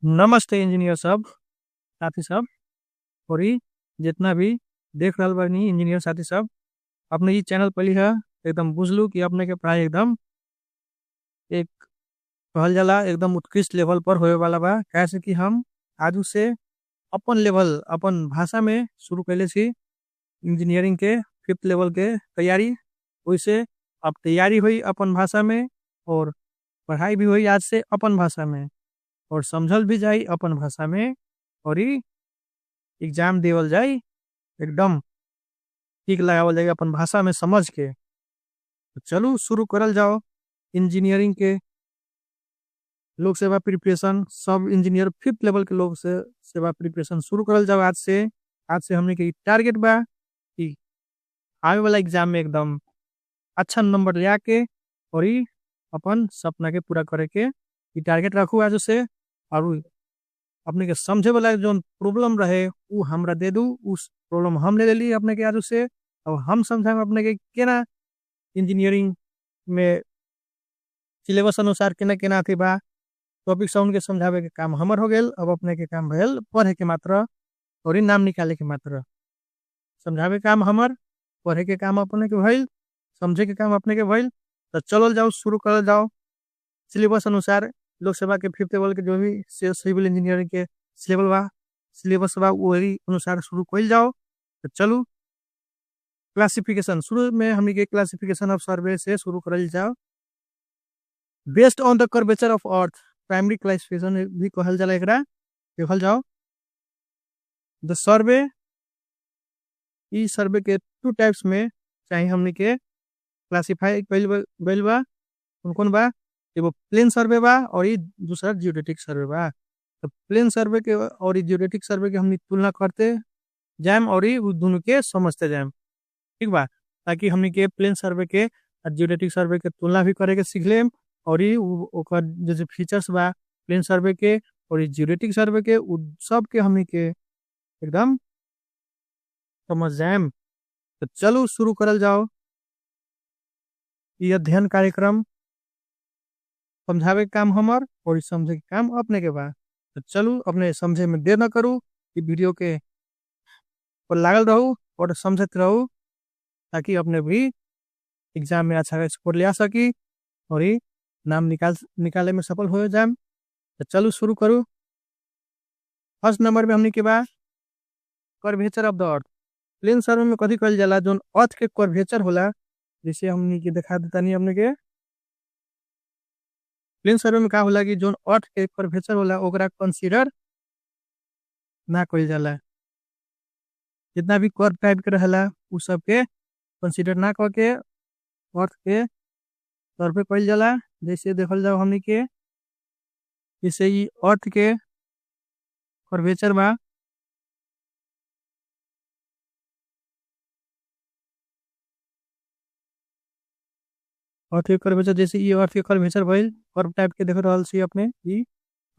नमस्ते इंजीनियर साहब, साथी साहब। और ई जितना भी देख रहल बानी इंजीनियर साथी साहब, अपने ई चैनल पर है एकदम बुझलू कि अपने के पढ़ाई एकदम एक कहल जाला एकदम उत्कृष्ट लेवल पर होए वाला बा। कैसे कि हम आजू से अपन लेवल अपन भाषा में शुरू कैले छी इंजीनियरिंग के 5th लेवल के तैयारी। वैसे अब तैयारी हुई अपन भाषा में और पढ़ाई भी हुई आज से अपन भाषा में और समझल भी जाई अपन भाषा में और ई एग्जाम देवल जाई एकदम ठीक लगावल जाएगा अपन भाषा में समझ के। तो चलो शुरू करल जाओ इंजीनियरिंग के लोक सेवा प्रिपरेशन। सब इंजीनियर 5th लेवल के लोग से सेवा प्रिपरेशन शुरू करल जाओ आज से हमने के टारगेट बा कि आवे वाला एग्जाम में एकदम अच्छा नंबर ले आके और ई अपन सपना के पूरा करे के ई टारगेट रखू आज से। और अपने के समझे वाला जो प्रॉब्लम रहे वो हमरा दे दू, उस प्रॉब्लम हम ले ली अपने के आज से। अब हम समझाएं अपने के केना इंजीनियरिंग में सिलेबस अनुसार केना केना थी बा टॉपिक सब के समझावे के काम हमर हो गेल। अब अपने के काम भेल पढ़े के मात्र और ई नाम निकाले के मात्र। समझावे के काम हमर, पढ़े के काम अपने के भइल, समझे के काम अपने के भइल। तो चलो जाओ शुरू कर जाओ सिलेबस अनुसार लोक सेवा के 5th लेवल के जो भी सिविल इंजीनियरिंग के सिलेबस बा वही अनुसार शुरू कर जाओ। तो चलो क्लासिफिकेशन शुरू में हमनी के क्लासिफिकेशन ऑफ सर्वे से शुरू करल जाओ। Based on the curvature of earth primary classification भी कहल जाला एकरा। देखल जाओ द सर्वे, ई सर्वे के 2 टाइप्स में चाहे हमनी के क्लासिफाई कइल बा कौन बा। एगो प्लेन सर्वे बा और ई दूसरा जियोडेटिक सर्वे बा। तो प्लेन सर्वे के और जियोडेटिक सर्वे के हमनी तुलना करते जाएम और ई दोनों के समझते जाएम, ठीक बा। ताकि हमनी के प्लेन सर्वे के और जियोडेटिक सर्वे के तुलना भी करे के सीख लेम और ई ओकर जो फीचर्स बा प्लेन सर्वे के और जियोडेटिक सर्वे के उ सब के हमनी के एकदम समझ जाएम। तो चलो शुरू करल जाओ ये अध्ययन कार्यक्रम। समझावे के काम हमर और समझे के काम अपने के बा। तो चलो अपने समझे में देर न करूँ, ई वीडियो के पर लागल रहू और समझते रहू ताकि अपने भी एग्जाम में अच्छा स्कोर ले आ सकी और ये नाम निकाले में सफल हो जाए। तो चलो शुरू करूँ। फर्स्ट नंबर में हमने के बा कर्वेचर ऑफ द अर्थ। प्लेन सर्वे में कथी कहल जाला जोन अर्थ के कर्वेचर होला, जैसे हमने के दिखा देता नहीं हमने के प्लेन सर्वे में का होला कि जोन अर्थ के कर्वेचर होला ओकरा कंसीडर ना कइल जाला। जितना भी कर्व टाइप के रहला उ सब के कंसीडर ना करके अर्थ के सर्वे कइल जाला। जैसे देखल जाओ हमनी के जैसे ई अर्थ के कर्वेचर बा, अर्थ के कर्वेचर जैसे ई अर्थ के कर्वेचर भइल कर्व टाइप के देख रहल छी अपने ई।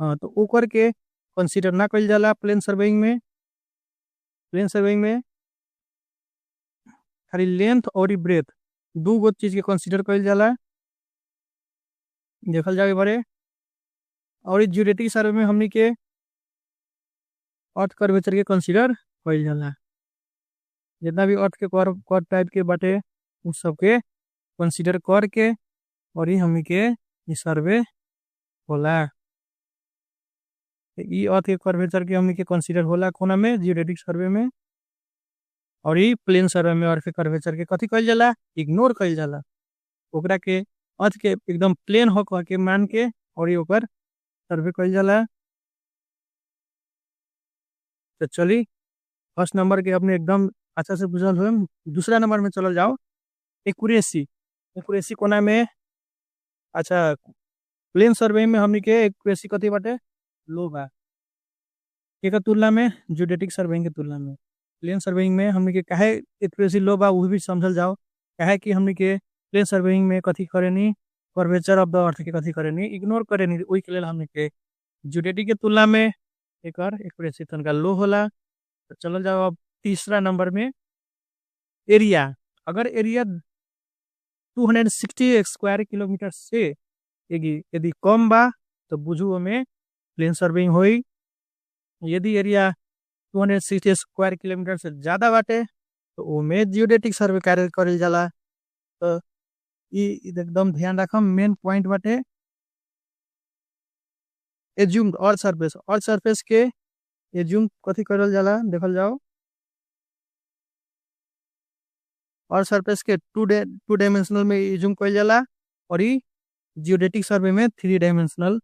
हाँ, तो ओकर के कंसीडर ना कइल जाला प्लेन सर्वेइंग में। प्लेन सर्वेइंग में खाली लेंथ और ब्रेथ दू गो चीज के कंसीडर कइल जाला देखल जाए बड़े। और जियोडेटिक सर्वे में हमनी के अर्थ कर्वेचर के कंसीडर कइल जाला। जितना भी अर्थ के कर्व टाइप के बाटे उस सब के कंसीडर करके और ही हमनी के ई सर्वे होला। ई अर्थ के कर्वेचर के हमनी के कंसीडर होला कोना में जियोडेटिक सर्वे में। और ई प्लेन सर्वे में अर्थ के कर्वेचर के कथी कइल जाला इग्नोर कइल जाला। ओकरा के अर्थ के एकदम प्लेन हो कह के मान के और ई ओकर सर्वे कइल जाला। तो चली फर्स्ट नंबर के अपने एकदम अच्छा से बुझल हो। दूसरा नंबर में चलल जाओ एक्यूरेसी। एक्यूरेसी कोना में अच्छा प्लेन सर्वे में हमनी के एक्यूरेसी कथी बाटे लो बा एकर तुलना में जियोडेटिक सर्वेइंग के तुलना में। प्लेन सर्वेइंग में हमनी के काहे एक्यूरेसी लो बा वो भी समझल जाओ। काहे कि हमनी के प्लेन सर्वेइंग में कथी करेनी कर्वेचर ऑफ द अर्थ के कथी करेनी इग्नोर करेनी, ओई के लेल हमनी के जियोडेटिक के तुलना में एकर एक्यूरेसी तनका लो होला। तो चलल जाओ अब तीसरा नंबर में एरिया। अगर एरिया 260 स्क्वायर किलोमीटर से यदि कम बा तो बुझू में प्लेन सर्विंग हुई। यदि एरिया 260 स्क्वायर किलोमीटर से ज़्यादा बाटे तो ओमे जियोडेटिक सर्वे कार्य करल जाला। तो ई एकदम ध्यान रखम, मेन पॉइंट बाटे एज्यूम और सरफेस के एज्यूम कथी करल जाला देखल जाओ। और सरफेस के टू डायमेंशनल में एज्यूम कइल जाला और ई जियोडेटिक सर्वे में 3 डायमेंशनल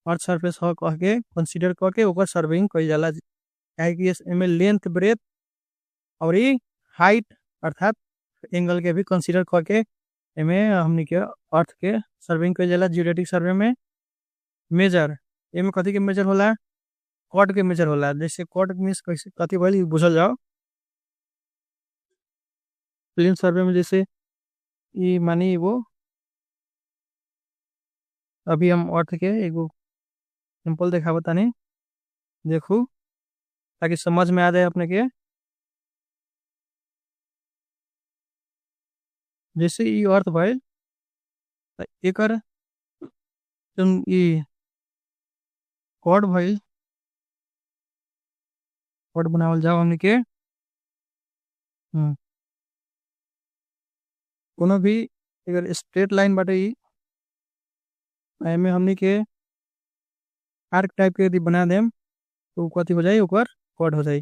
और सरफेस हो कह के कंसीडर करके ओकर सर्वेइंग कइल जाला। काहे कि एमे लेंथ ब्रेथ और ई हाइट अर्थात एंगल के भी कंसीडर करके एमे हमनी के अर्थ के सर्विंग कइल जाला। जियोडेटिक सर्वे में मेजर एमे कथी के मेजर होला, कॉर्ड के मेजर होला। जैसे कॉर्ड मींस कैसे कथी भइल ई बुझल जाओ। प्लेन सर्वे में जैसे ई मानी वो अभी हम अर्थ के एगो सिंपल देखा बतानी, देखो ताकि समझ में आ जाए अपने के। जैसे ई अर्थ भइल त एकर जोन ई कॉर्ड भइल, कॉर्ड बनावल जाओ हमनी के। हम्म, कोनो भी अगर स्ट्रेट लाइन बाटे ई एमे हमनी के आर्क टाइप के यदि बना देम तो उ कथी हो जाई, ओकर कॉर्ड हो जाई।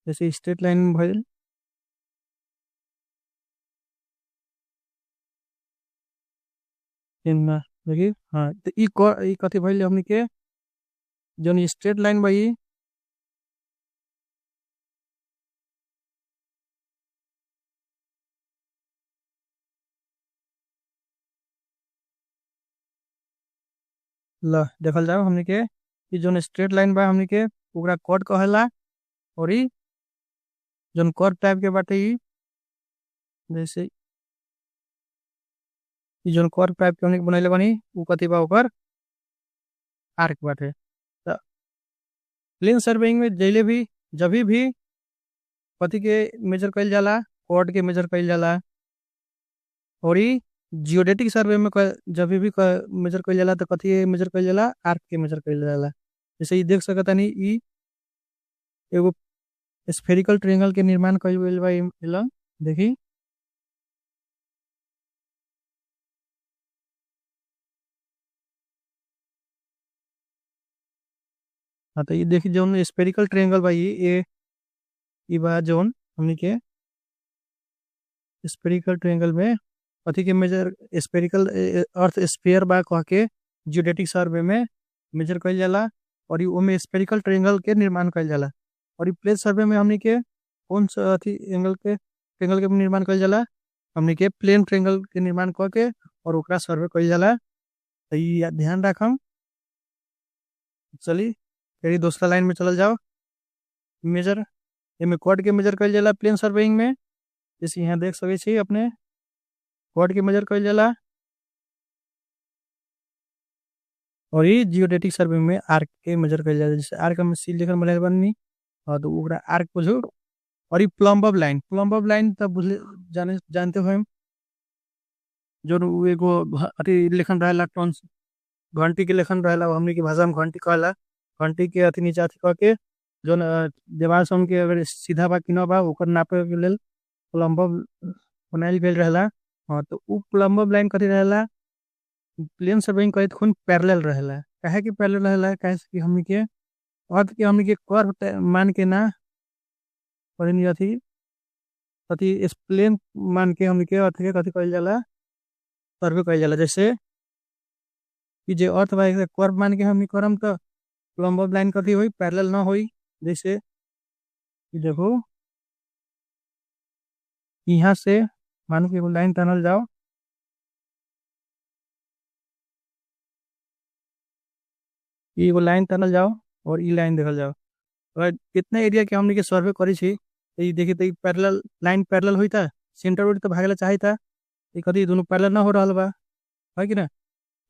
जैसे स्ट्रेट लाइन भइल इनमें देखिए। हाँ तो ई कथी भइल हमनी के जोन स्ट्रेट लाइन भाई ल देखल जाओ हमनी के ई जोन स्ट्रेट लाइन बा हमनी के ओकरा कॉर्ड कहेला। और ई जोन कर्व टाइप के बाटे ई जैसे ई जोन कर्व टाइप के हमनी के बनैले बानी उ कथी बा, ओकर आर्क बाटे। त प्लेन सर्वेइंग में जैले भी जब भी कथी के मेजर कइल जाला, कॉर्ड के मेजर कइल जाला। और ई जियोडेटिक सर्वे में जब भी मेजर कइल जाला तो कथी के मेजर कइल जाला, आर्क के मेजर कइल जाला। जैसे ई देख सकतानी ई एगो स्फेरिकल ट्रायंगल के निर्माण कइल गइल बा इला देखी। हाँ तो ये देखी जोन स्फेरिकल ट्रायंगल बा ई बा जोन हमनी के स्फेरिकल ट्रायंगल में कथी के मेजर स्फेरिकल अर्थ स्फीयर बा कह के जियोडेटिक सर्वे में मेजर कइल जाला। और ई ओमे स्फेरिकल ट्रायंगल के निर्माण कइल जाला। और ई प्लेन सर्वे में हमनी के कौन सा अथी ट्रायंगल के निर्माण कइल जाला, हमनी के प्लेन ट्रायंगल के निर्माण क के और ओकरा सर्वे कइल जाला। तो ई ध्यान रखम। चली फिर दूसरा लाइन में चलल जाओ। मेजर एमे कॉर्ड के मेजर कइल जाला प्लेन सर्वेइंग में। जैसे यहाँ देख सके छी अपने कॉर्ड के मेजर कइल जाला। और ये जियोडेटिक सर्वे में आर्क के मेजर कइल जाला। जैसे आर्क में सी लेखन बने बनी और तो ओकरा आर्क बुझो। और ये प्लम्ब ऑफ लाइन तब जानते हो हम जो उ एगो अथी लेखन रहेला टोन घंटी के लेखन रहेला, वो हमनी की भाषा में घंटी कहला। घंटी के अथी नीचे अथी करके जो दीवार से उनके अगर सीधा बा कि ना बा ओकर नापे के लेल प्लम्ब बनाइल गेल रहेला। हाँ तो उ प्लम्ब लाइन कथी रहेला, प्लेन सर्वेइंग करे खून पैरेलल रहेला। काहे कि पैरेलल रहेला, काहे से कि हमनी के अर्थ के हमनी के कर्व मान के ना करेनी अथी अथी इस प्लेन मान के हमनी के अर्थ के कथी कइल जाला, सर्वे कइल जाला। जैसे कि जे अर्थ बा एकरा कर्व मान के हमनी करम तो प्लम्ब लाइन कथी होई, पैरेलल ना होई। जैसे कि देखो यहाँ से मान के एगो लाइन टानल जाओ, ई एगो लाइन टानल जाओ और ई लाइन देखल जाओ। अगर कितना एरिया के हमनी के सर्वे करी छी तो ई देखी तो ई पैरेलल लाइन पैरेलल होई था, सेंटर ओर तो भागेला चाही था। ई कथी दोनों पैरेलल ना हो रहल बा, है कि ना।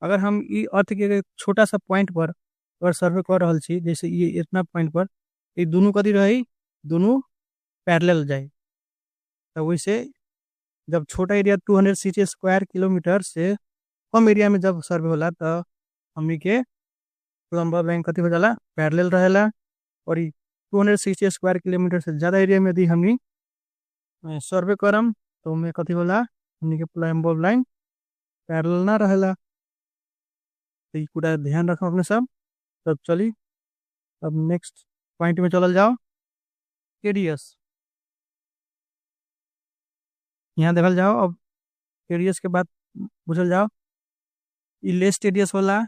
अगर हम ई अर्थ के छोटा सा पॉइंट पर अगर सर्वे कर रहल छी, जैसे ये इतना पॉइंट पर ये दोनों कथी रही, दोनों पैरेलल जाए। तो वैसे जब छोटा एरिया 260 स्क्वायर किलोमीटर से कम एरिया में जब सर्वे होला तो हमनी के लंबा लाइन कथी हो जाला पैरेलल रहेला। और 260 स्क्वायर किलोमीटर से ज़्यादा एरिया में यदि हमनी सर्वे करम तो उनमें कथी होला हमनी के प्लम्बर लाइन पैरेलल ना रहेला। तो ये पूरा ध्यान रखो अपने सब। तब चली अब नेक्स्ट पॉइंट में चलल जाओ रेडियस। यहाँ देखल जाओ अब रेडियस के बाद बुझल जाओ ई लेस रेडियस होला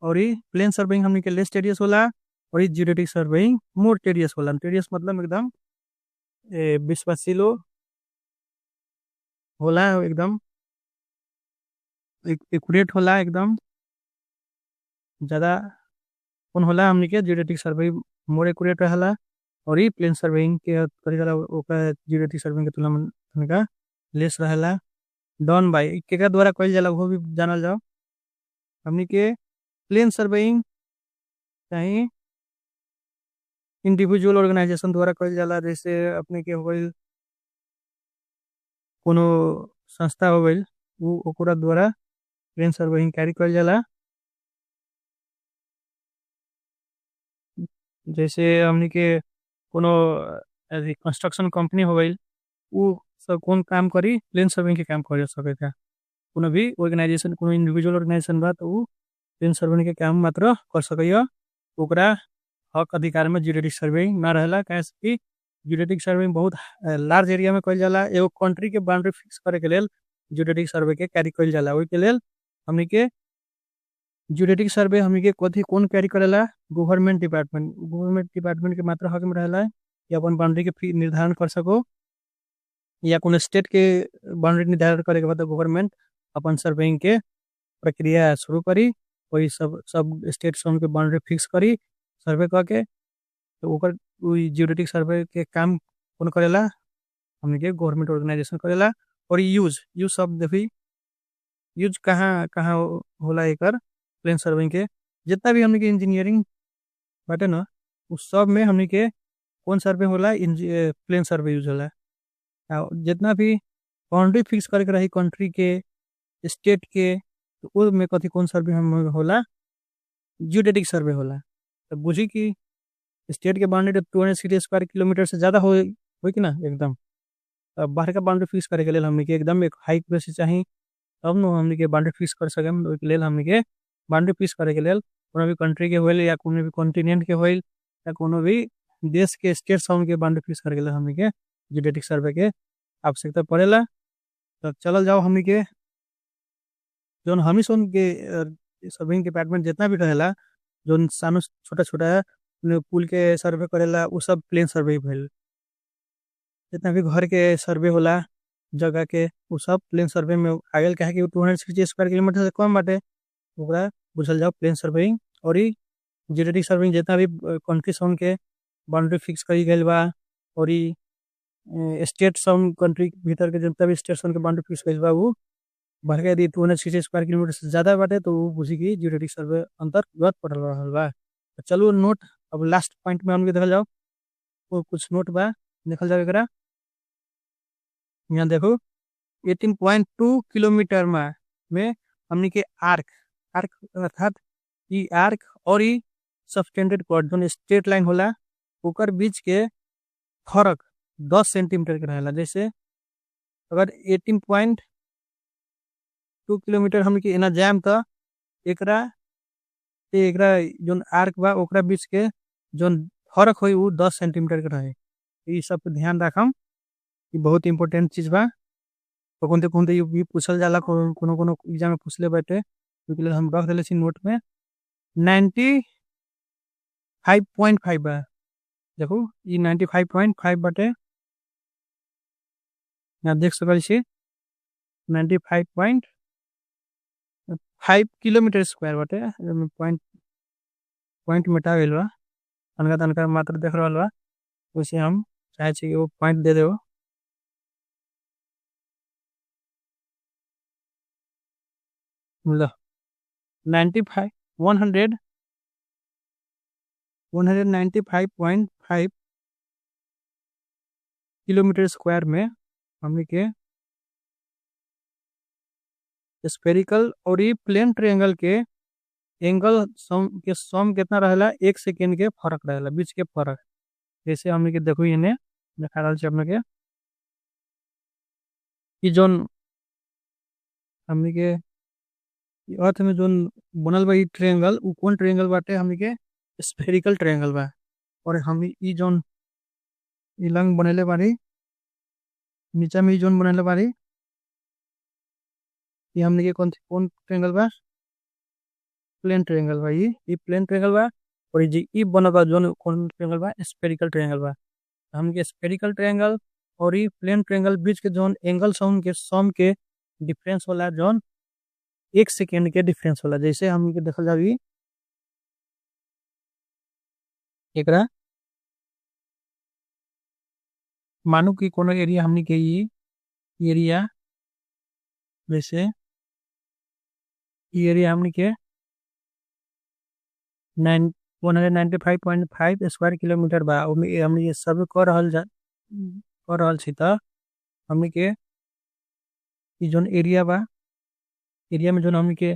और ई प्लेन सर्वेइंग हमनी के लेस रेडियस होला और ई जियोडेटिक सर्वेइंग मोर रेडियस होला। रेडियस मतलब एकदम विश्वासिलो होला एकदम एक्यूरेट होला एकदम ज़्यादा कौन होला हमनी के जियोडेटिक सर्वे मोर एक्यूरेट रहला। और ई प्लेन सर्वेइंग के करेला ओका जियोडेटिक सर्वेइंग के तुलना में तनिका लेस रहेला। डन बाय केकरा द्वारा कइल जाला वो भी जानल जाओ हमनी के प्लेन सर्वेइंग चाहे इंडिविजुअल ऑर्गेनाइजेशन द्वारा कइल जाला। जैसे अपने के हो गइल कोनो संस्था हो गइल वो ओकरा द्वारा प्लेन सर्वेइंग कैरी कइल जाला। जैसे हमनी के कोनो कंस्ट्रक्शन कंपनी हो गइल वो सब कौन काम करी प्लेन सर्वेइंग के काम कर सके था। कोनो भी ऑर्गेनाइजेशन कोनो इंडिविजुअल ऑर्गेनाइजेशन बा तो वो प्लेन सर्वेइंग के काम मात्र कर सके। ओकरा हक अधिकार में जियोडेटिक सर्वेइंग ना रहेला काहे कि जियोडेटिक सर्वेइंग बहुत लार्ज एरिया में कइल जाला। एगो कंट्री के बाउंड्री फिक्स करे के लेल जियोडेटिक सर्वे के कैरी कइल जाला। ओइ के लेल हमनी के जियोडेटिक सर्वे हमनी के कथी कौन कैरी करेला गवर्नमेंट डिपार्टमेंट के मात्र हक में रहेला कि अपन बाउंड्री के निर्धारण कर सको या कोनो स्टेट के बाउंड्री निर्धारण करे के बाद गवर्नमेंट अपन सर्वेइंग के प्रक्रिया शुरू करी। वही सब स्टेट सब के बाउंड्री फिक्स करी सर्वे करके तो ओकर जियोडेटिक सर्वे के काम कौन करेला हमनी के गवर्नमेंट ऑर्गेनाइजेशन करेला। और यूज सब देखी यूज कहाँ कहाँ होला एकर प्लेन सर्वेइंग के जितना भी हमनी के इंजीनियरिंग बाटे ना उस सब में हमनी के कौन सर्वे होला प्लेन सर्वे यूज होला। जितना भी बाउंड्री फिक्स करे के रही कंट्री के स्टेट के तो उसमें कथी कौन सर्वे हम होला जियोडेटिक सर्वे होला। तो बुझी कि स्टेट के बाउंड्री 260 स्क्वायर किलोमीटर से ज़्यादा हो कि ना एकदम। अब बाहर का बाउंड्री फिक्स करे के लेल हमनी के एकदम एक हाई प्लेस चाहिए तब न हमनी के बाउंड्री फिक्स कर सके। ओइ के लेल हमनी के बाउंड्री फिक्स करे के लेल कोनो भी कंट्री के होइल या कोनो भी कॉन्टिनेंट के होइल या कोनो भी देश के स्टेट सब के बाउंड्री फिक्स करे के लेल हमनी के जियोडेटिक सर्वे के आवश्यकता पड़ेला। तो चलल जाओ हमनी के जोन हमी सोन के सर्वेइंग डिपार्टमेंट जितना भी रहेला जोन सानो छोटा छोटा पुल के सर्वे करेला वो सब प्लेन सर्वे भइल। जितना भी घर के सर्वे होला जगह के वो सब प्लेन सर्वे में आगल कहे कि 260 स्क्वायर किलोमीटर से कम बाटे ओकरा बुझल जाओ प्लेन सर्वेइंग। और ई जियोडेटिक सर्वेइंग जितना भी कंट्री सब के बाउंड्री फिक्स करी गइल बा और ई स्टेट सब कंट्री भीतर के जितना भी स्टेट सब के बाउंड्री फिक्स कइल बा वो भर के यदि 260 स्क्वायर किलोमीटर से ज़्यादा बाटे तो वो बुझी कि जियोडेटिक सर्वे अंतर्गत पड़ल रहल बा। तो चलो नोट अब लास्ट पॉइंट में हमके देखल जाओ वो कुछ नोट बा देखल जाओ एकरा। यहाँ देखो 18.2 किलोमीटर में हमनी के आर्क अर्थात ई आर्क और ई सबटेंडेड कॉर्ड जोन स्ट्रेट लाइन होला ओकर बीच के फर्क 10 सेंटीमीटर के रहेला। जैसे अगर 18.2 किलोमीटर हमनी के एना जाम तो एकरा जोन आर्क बा ओकरा बीच के जोन फर्क होई वो 10 सेंटीमीटर के रहे। ये सब पे ध्यान रखम ये बहुत इंपॉर्टेंट चीज बा। तो कौन ये भी पूछल जाला कोनो एग्जाम में पूछले बैठे तो हम रख देले छी नोट में 95.5 बा। देखो ये 95.5 बाटे यहाँ देख सकल छी 95.5 किलोमीटर स्क्वायर बाटे पॉइंट मिटा गइल बा तनका मात्र देख रहल बा वैसे हम चाहे छी वो पॉइंट दे देबो। लो 195.5 किलोमीटर स्क्वायर में हमनी के स्फेरिकल और ये प्लेन ट्रायंगल के एंगल सम कितना रहेला 1 सेकेंड के फर्क रहेला बीच के फर्क। जैसे हमने के देखो इन्हें दिखा रहल छी अपने के कि जोन हमने के अर्थ में जोन बनल बा ई ट्रायंगल उ कौन ट्रायंगल बाटे हमने के स्फेरिकल ट्रायंगल बा। और हम ई जोन ई लंग बनेले बारी नीचा में ई जोन बनेले बारी ये हमने के कौन ट्रायंगल बा प्लेन ट्रायंगल बा ई प्लेन ट्रायंगल बा। और जी ई बनल बा जोन कौन ट्रायंगल बा स्फेरिकल ट्रायंगल बा। हमने के स्फेरिकल ट्रायंगल और ई प्लेन ट्रायंगल बीच के जोन एंगल सम के डिफरेंस होला जोन 1 सेकेंड के डिफरेंस होला। जैसे हमने के देखल जावी एकरा मानो कि कोनो एरिया हमने के ई एरिया वैसे ई एरिया हमने के 195.5 स्क्वायर किलोमीटर बा। ओमे हमने ये सब कर रहल छी त हमने के ई जोन एरिया बा एरिया में जोन हमने के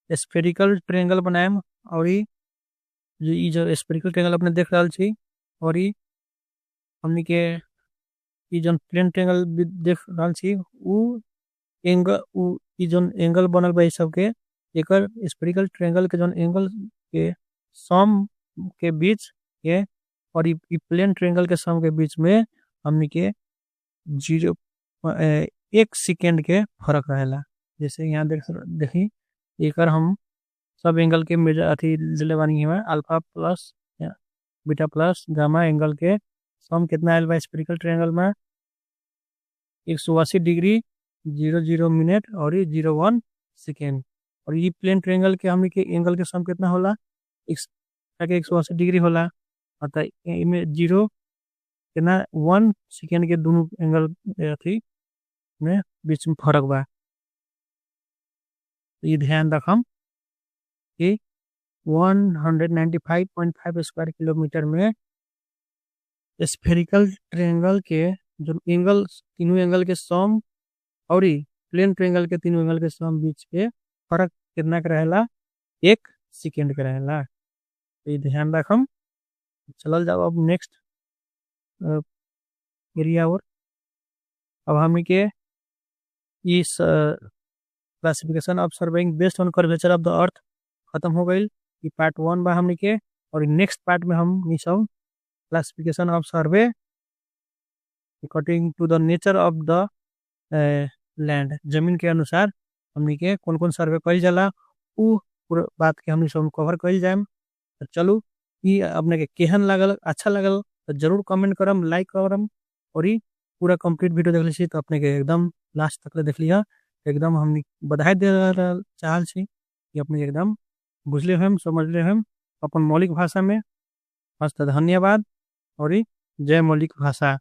स्फेरिकल ट्रायंगल बनाएम और ई जो स्फेरिकल ट्रायंगल अपने देख रहल छी और ई हमने के ई जोन प्लेन ट्रायंगल देख रहल छी उ एंगल उ ई जोन एंगल बनल बा ई सब के एकर स्फेरिकल ट्रायंगल के जोन एंगल के सम के बीच के और ई प्लेन ट्रायंगल के सम के बीच में हमने के 1 सेकेंड के फर्क रहेला। जैसे यहाँ देखी एकर हम सब एंगल के मेजर अथी ले बानी है अल्फा प्लस बीटा प्लस गामा एंगल के सम कितना आयल बा स्फेरिकल ट्रायंगल में 180 डिग्री 00 मिनट और 01 सेकेंड। और ये प्लेन ट्रायंगल के हमने के एंगल के सम कितना होला 180 डिग्री होला अतः इमे 0 कितना 1 सेकेंड के दोनों एंगल अथी में बीच में फर्क बा। ये ध्यान रखम कि 195.5 स्क्वायर किलोमीटर में स्फेरिकल ट्रायंगल के जो एंगल तीनों एंगल के सम और प्लेन ट्रायंगल के तीनों एंगल के सम बीच के फर्क कितना के रहेला 1 सेकेंड के रहेला। ये ध्यान रखम। चलल जाओ अब नेक्स्ट एरिया और अब हमें के इस classification of surveying based on curvature of the earth खत्म हो गई। ये पार्ट 1 बा हमने के और नेक्स्ट पार्ट में हम सब classification of survey according to the nature of the land जमीन के अनुसार हमने के कौन कौन सर्वे कइल जाला उ पूरा बात के हमने सब कवर कइल जाएम। तो चलो ये अपने के केहन लागल अच्छा लागल तो जरूर कमेंट करम लाइक करम और ये पूरा कंप्लीट वीडियो देख ली तो अपने के एकदम लास्ट तक देख लिया एकदम हम बधाई दे चाहल छी कि अपने एकदम बुझले हम समझले हम अपन मौलिक भाषा में। धन्यवाद और जय मौलिक भाषा।